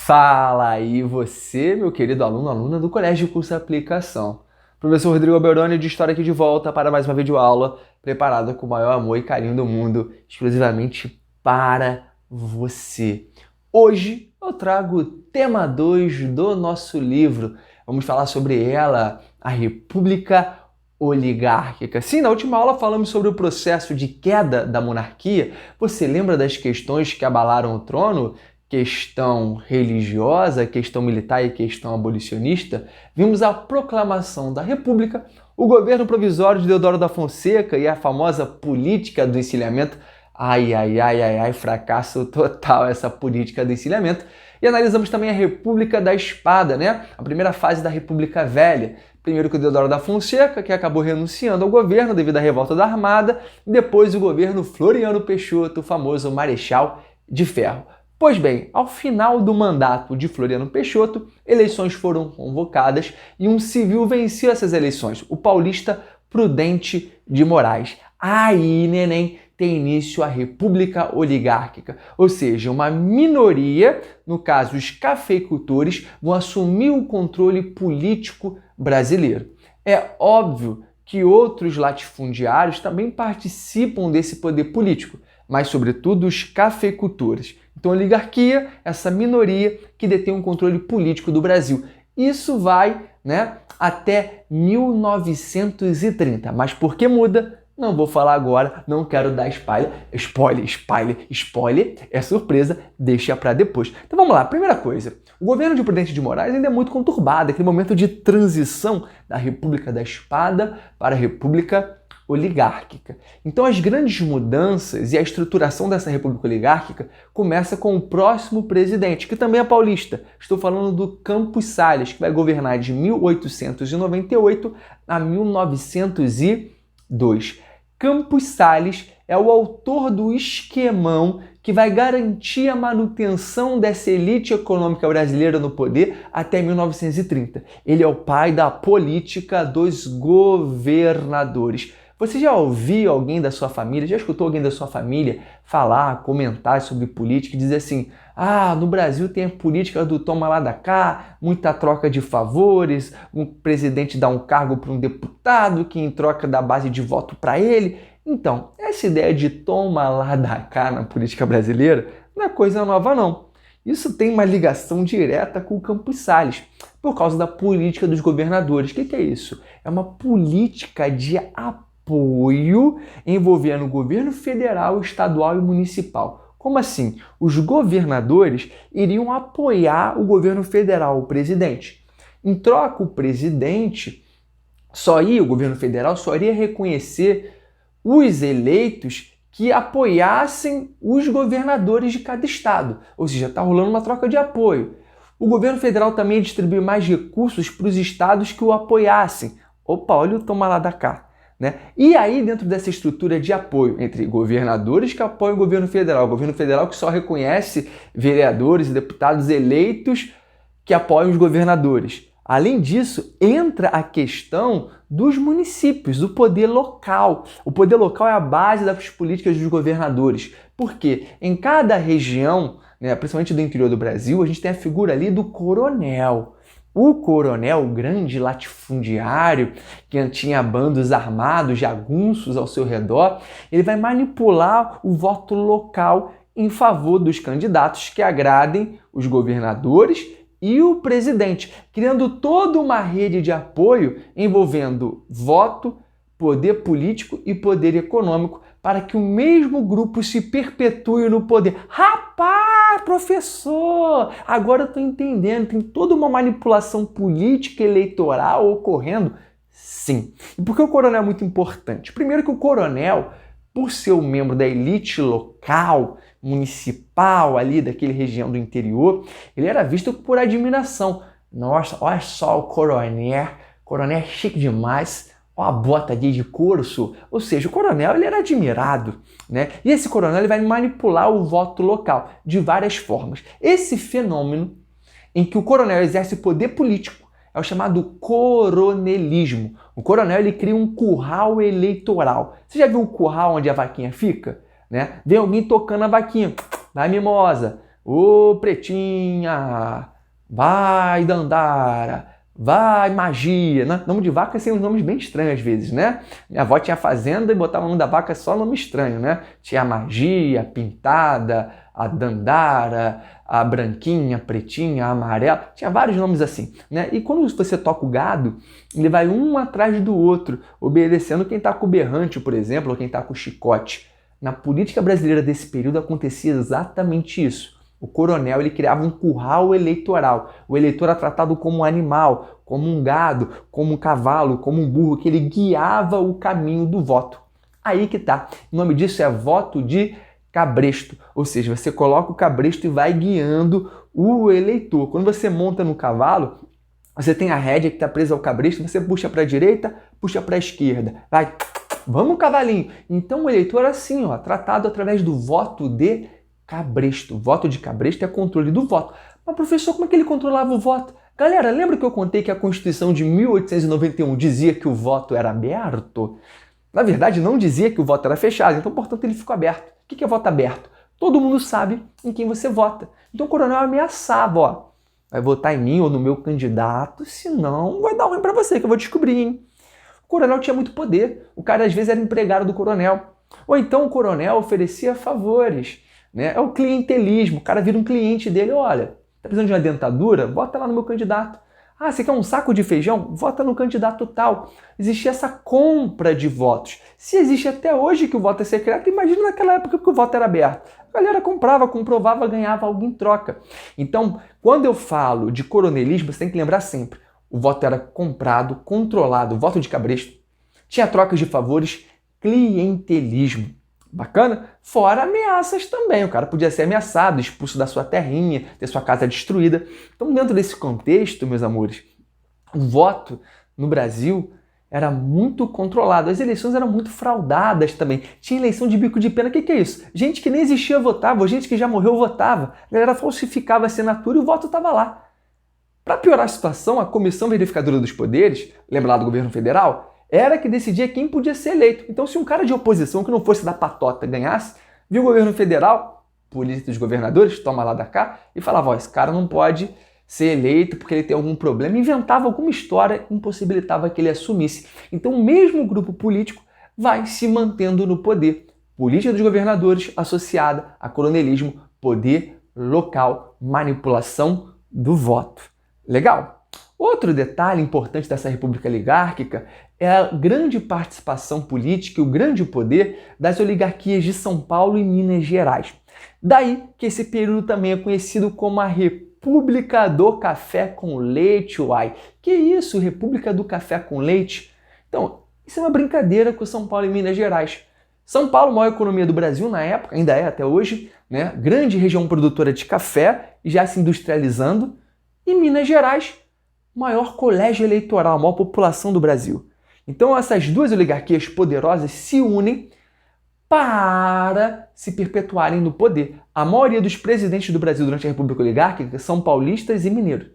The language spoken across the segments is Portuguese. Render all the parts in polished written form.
Fala aí você, meu querido aluno, aluna do Colégio Curso Aplicação. Professor Rodrigo Alberoni de História aqui de volta para mais uma videoaula preparada com o maior amor e carinho do mundo, exclusivamente para você. Hoje eu trago o tema 2 do nosso livro. Vamos falar sobre ela, a República Oligárquica. Sim, na última aula falamos sobre o processo de queda da monarquia. Você lembra das questões que abalaram o trono? Questão religiosa, questão militar e questão abolicionista, vimos a proclamação da República, o governo provisório de Deodoro da Fonseca e a famosa política do encilhamento. Fracasso total essa política do encilhamento. E analisamos também a República da Espada, né? A primeira fase da República Velha. Primeiro com o Deodoro da Fonseca, que acabou renunciando ao governo devido à revolta da Armada, e depois o governo Floriano Peixoto, o famoso Marechal de Ferro. Pois bem, ao final do mandato de Floriano Peixoto, eleições foram convocadas e um civil venceu essas eleições, o paulista Prudente de Moraes. Aí, neném, tem início a República Oligárquica, ou seja, uma minoria, no caso os cafeicultores, vão assumir o controle político brasileiro. É óbvio que outros latifundiários também participam desse poder político, mas sobretudo os cafeicultores. Então, a oligarquia, essa minoria que detém um controle político do Brasil. Isso vai, até 1930. Mas por que muda? Não vou falar agora, não quero dar spoiler, é surpresa, deixa para depois. Então vamos lá, primeira coisa, o governo de Prudente de Moraes ainda é muito conturbado, aquele momento de transição da República da Espada para a República Oligárquica. Então as grandes mudanças e a estruturação dessa República Oligárquica começa com o próximo presidente, que também é paulista. Estou falando do Campos Salles, que vai governar de 1898 a 1902. Campos Salles é o autor do esquemão que vai garantir a manutenção dessa elite econômica brasileira no poder até 1930. Ele é o pai da política dos governadores. Você já ouviu alguém da sua família, já escutou alguém da sua família falar, comentar sobre política e dizer assim: no Brasil tem a política do toma lá da cá, muita troca de favores, um presidente dá um cargo para um deputado que em troca dá base de voto para ele. Então, essa ideia de toma lá da cá na política brasileira não é coisa nova não. Isso tem uma ligação direta com o Campos Salles, por causa da política dos governadores. O que é isso? É uma política de apoio envolvendo o governo federal, estadual e municipal. Como assim? Os governadores iriam apoiar o governo federal, o presidente. Em troca, o governo federal só iria reconhecer os eleitos que apoiassem os governadores de cada estado. Ou seja, está rolando uma troca de apoio. O governo federal também ia distribuir mais recursos para os estados que o apoiassem. Opa, olha o toma lá da cá. E aí, dentro dessa estrutura de apoio entre governadores que apoiam o governo federal que só reconhece vereadores e deputados eleitos que apoiam os governadores. Além disso, entra a questão dos municípios, do poder local. O poder local é a base das políticas dos governadores, porque em cada região, principalmente do interior do Brasil, a gente tem a figura ali do coronel. O coronel, o grande latifundiário, que tinha bandos armados, jagunços ao seu redor, ele vai manipular o voto local em favor dos candidatos que agradem os governadores e o presidente, criando toda uma rede de apoio envolvendo voto, poder político e poder econômico para que o mesmo grupo se perpetue no poder. Rapaz, professor, agora eu estou entendendo, tem toda uma manipulação política eleitoral ocorrendo? Sim. E por que o coronel é muito importante? Primeiro que o coronel, por ser um membro da elite local, municipal ali daquela região do interior, ele era visto por admiração. Nossa, olha só o coronel é chique demais. Ó, a bota de couro, ou seja, o coronel ele era admirado, E esse coronel ele vai manipular o voto local de várias formas. Esse fenômeno em que o coronel exerce poder político é o chamado coronelismo. O coronel ele cria um curral eleitoral. Você já viu o curral onde a vaquinha fica? Vem alguém tocando a vaquinha, dá mimosa, Ô Pretinha, vai Dandara, vai Magia. Nome de vaca tem uns nomes bem estranhos às vezes, né? Minha avó tinha fazenda e botava o nome da vaca só nome estranho, né? Tinha a Magia, a Pintada, a Dandara, a Branquinha, a Pretinha, a Amarela. Tinha vários nomes assim, né? E quando você toca o gado, ele vai um atrás do outro, obedecendo quem tá com o berrante, por exemplo, ou quem tá com o chicote. Na política brasileira desse período acontecia exatamente isso. O coronel ele criava um curral eleitoral. O eleitor era tratado como um animal, como um gado, como um cavalo, como um burro, que ele guiava o caminho do voto. Aí que tá. O nome disso é voto de cabresto. Ou seja, você coloca o cabresto e vai guiando o eleitor. Quando você monta no cavalo, você tem a rédea que está presa ao cabresto, você puxa para a direita, puxa para a esquerda. Vai, vamos cavalinho. Então o eleitor é assim, ó, tratado através do voto de cabresto. Voto de cabresto é controle do voto. Mas professor, como é que ele controlava o voto? Galera, lembra que eu contei que a Constituição de 1891 dizia que o voto era aberto? Na verdade, não dizia que o voto era fechado, então, portanto, ele ficou aberto. O que é voto aberto? Todo mundo sabe em quem você vota. Então o coronel ameaçava, ó, vai votar em mim ou no meu candidato, senão vai dar ruim para você, que eu vou descobrir, hein? O coronel tinha muito poder. O cara, às vezes, era empregado do coronel. Ou então o coronel oferecia favores. Né? É o clientelismo. O cara vira um cliente dele. Olha, tá precisando de uma dentadura? Vota lá no meu candidato. Ah, você quer um saco de feijão? Vota no candidato tal. Existia essa compra de votos. Se existe até hoje que o voto é secreto, imagina naquela época que o voto era aberto. A galera comprava, comprovava, ganhava algo em troca. Então, quando eu falo de coronelismo, você tem que lembrar sempre. O voto era comprado, controlado, voto de cabresto. Tinha trocas de favores, clientelismo. Bacana? Fora ameaças também. O cara podia ser ameaçado, expulso da sua terrinha, ter sua casa destruída. Então, dentro desse contexto, meus amores, o voto no Brasil era muito controlado. As eleições eram muito fraudadas também. Tinha eleição de bico de pena. O que é isso? Gente que nem existia votava, ou gente que já morreu votava. A galera falsificava a assinatura e o voto estava lá. Para piorar a situação, a Comissão Verificadora dos Poderes, lembra lá do governo federal, era que decidia quem podia ser eleito. Então, se um cara de oposição que não fosse da patota ganhasse, viu o governo federal, política dos governadores, toma lá da cá, e falava, ó, esse cara não pode ser eleito porque ele tem algum problema, inventava alguma história, impossibilitava que ele assumisse. Então, o mesmo grupo político vai se mantendo no poder. Política dos governadores associada a coronelismo, poder local, manipulação do voto. Legal? Outro detalhe importante dessa república oligárquica é a grande participação política e o grande poder das oligarquias de São Paulo e Minas Gerais. Daí que esse período também é conhecido como a República do Café com Leite, uai. Que isso, República do Café com Leite? Então, isso é uma brincadeira com São Paulo e Minas Gerais. São Paulo, maior economia do Brasil na época, ainda é até hoje, né? Grande região produtora de café, já se industrializando, e Minas Gerais, maior colégio eleitoral, maior população do Brasil. Então essas duas oligarquias poderosas se unem para se perpetuarem no poder. A maioria dos presidentes do Brasil durante a República Oligárquica são paulistas e mineiros.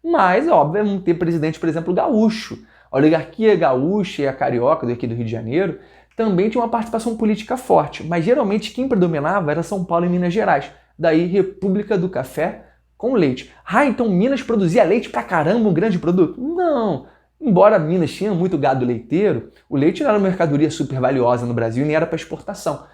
Mas, óbvio, vamos ter presidente, por exemplo, gaúcho. A oligarquia gaúcha e a carioca daqui do Rio de Janeiro também tinha uma participação política forte, mas geralmente quem predominava era São Paulo e Minas Gerais. Daí, República do Café com Leite. Ah, então Minas produzia leite pra caramba, um grande produto? Não! Embora Minas tinha muito gado leiteiro, o leite não era uma mercadoria super valiosa no Brasil, nem era para exportação.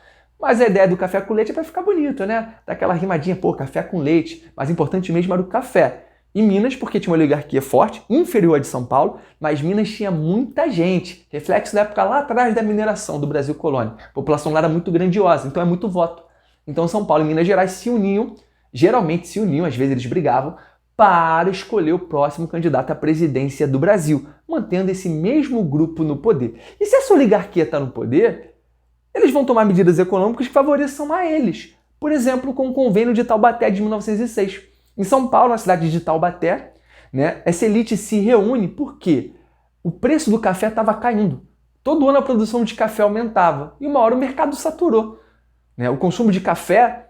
Mas a ideia do café com leite é para ficar bonito, né? Daquela rimadinha, pô, café com leite. Mas importante mesmo era o café. E Minas, porque tinha uma oligarquia forte, inferior à de São Paulo, mas Minas tinha muita gente. Reflexo da época lá atrás da mineração do Brasil colônia. A população lá era muito grandiosa, então é muito voto. Então São Paulo e Minas Gerais se uniam, geralmente se uniam, às vezes eles brigavam, para escolher o próximo candidato à presidência do Brasil, mantendo esse mesmo grupo no poder. E se essa oligarquia está no poder, eles vão tomar medidas econômicas que favoreçam a eles. Por exemplo, com o Convênio de Taubaté de 1906. Em São Paulo, na cidade de Taubaté, né, essa elite se reúne porque o preço do café estava caindo. Todo ano a produção de café aumentava e uma hora o mercado saturou. Né? O consumo de café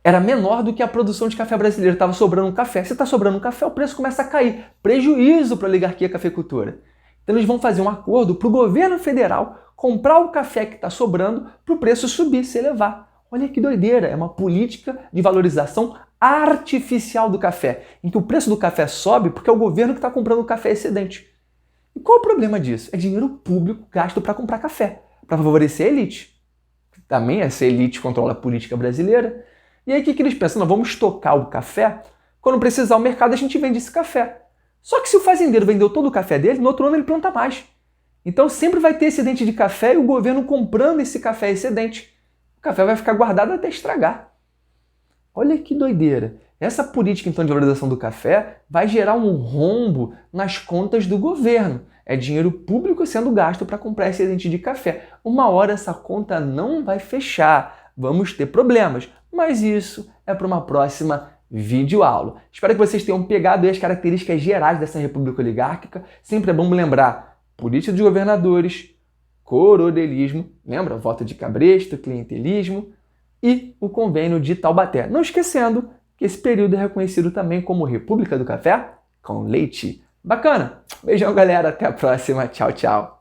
era menor do que a produção de café brasileira. Estava sobrando café. Se está sobrando café, o preço começa a cair. Prejuízo para a oligarquia cafeicultora. Então eles vão fazer um acordo para o governo federal comprar o café que está sobrando para o preço subir, se elevar. Olha que doideira, é uma política de valorização artificial do café, em que o preço do café sobe porque é o governo que está comprando o café excedente. E qual é o problema disso? É dinheiro público gasto para comprar café, para favorecer a elite. Também essa elite controla a política brasileira. E aí o que eles pensam? Não, vamos estocar o café, quando precisar o mercado a gente vende esse café. Só que se o fazendeiro vendeu todo o café dele, no outro ano ele planta mais. Então sempre vai ter excedente de café e o governo comprando esse café excedente. O café vai ficar guardado até estragar. Olha que doideira. Essa política então de valorização do café vai gerar um rombo nas contas do governo. É dinheiro público sendo gasto para comprar excedente de café. Uma hora essa conta não vai fechar. Vamos ter problemas. Mas isso é para uma próxima videoaula. Espero que vocês tenham pegado aí as características gerais dessa república oligárquica. Sempre é bom lembrar: política dos governadores, coronelismo, lembra? Voto de cabresto, clientelismo e o convênio de Taubaté. Não esquecendo que esse período é reconhecido também como República do Café com Leite. Bacana? Beijão, galera. Até a próxima. Tchau, tchau.